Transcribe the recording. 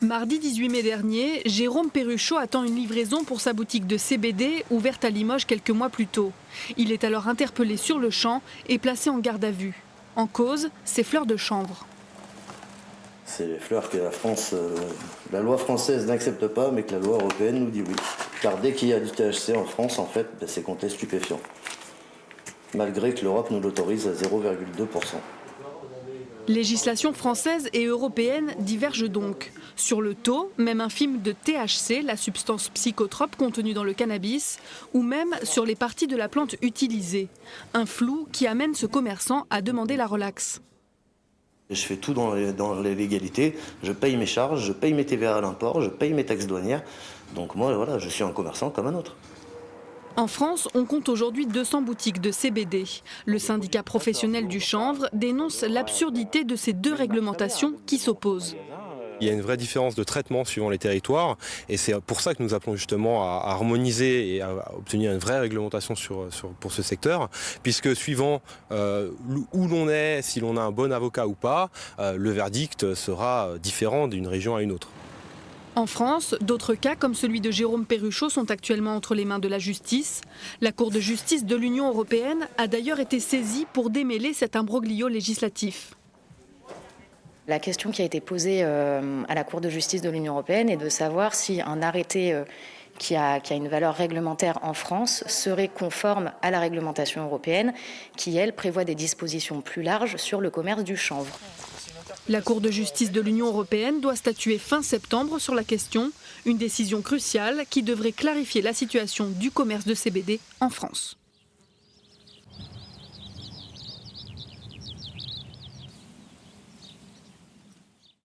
Mardi 18 mai dernier, Jérôme Perruchot attend une livraison pour sa boutique de CBD ouverte à Limoges quelques mois plus tôt. Il est alors interpellé sur le champ et placé en garde à vue. En cause, ces fleurs de chanvre. C'est les fleurs que la loi française n'accepte pas, mais que la loi européenne nous dit oui. Car dès qu'il y a du THC en France, en fait, c'est compté stupéfiant. Malgré que l'Europe nous l'autorise à 0,2%. Législation française et européenne divergent donc. Sur le taux, même infime de THC, la substance psychotrope contenue dans le cannabis, ou même sur les parties de la plante utilisées. Un flou qui amène ce commerçant à demander la relaxe. Je fais tout dans les légalités, je paye mes charges, je paye mes TVA à l'import, je paye mes taxes douanières. Donc moi, voilà, je suis un commerçant comme un autre. En France, on compte aujourd'hui 200 boutiques de CBD. Le syndicat professionnel du chanvre dénonce l'absurdité de ces deux réglementations qui s'opposent. Il y a une vraie différence de traitement suivant les territoires et c'est pour ça que nous appelons justement à harmoniser et à obtenir une vraie réglementation pour ce secteur, puisque suivant où l'on est, si l'on a un bon avocat ou pas, le verdict sera différent d'une région à une autre. En France, d'autres cas comme celui de Jérôme Perruchot sont actuellement entre les mains de la justice. La Cour de justice de l'Union européenne a d'ailleurs été saisie pour démêler cet imbroglio législatif. La question qui a été posée à la Cour de justice de l'Union européenne est de savoir si un arrêté qui a une valeur réglementaire en France serait conforme à la réglementation européenne qui, elle, prévoit des dispositions plus larges sur le commerce du chanvre. La Cour de justice de l'Union européenne doit statuer fin septembre sur la question, une décision cruciale qui devrait clarifier la situation du commerce de CBD en France.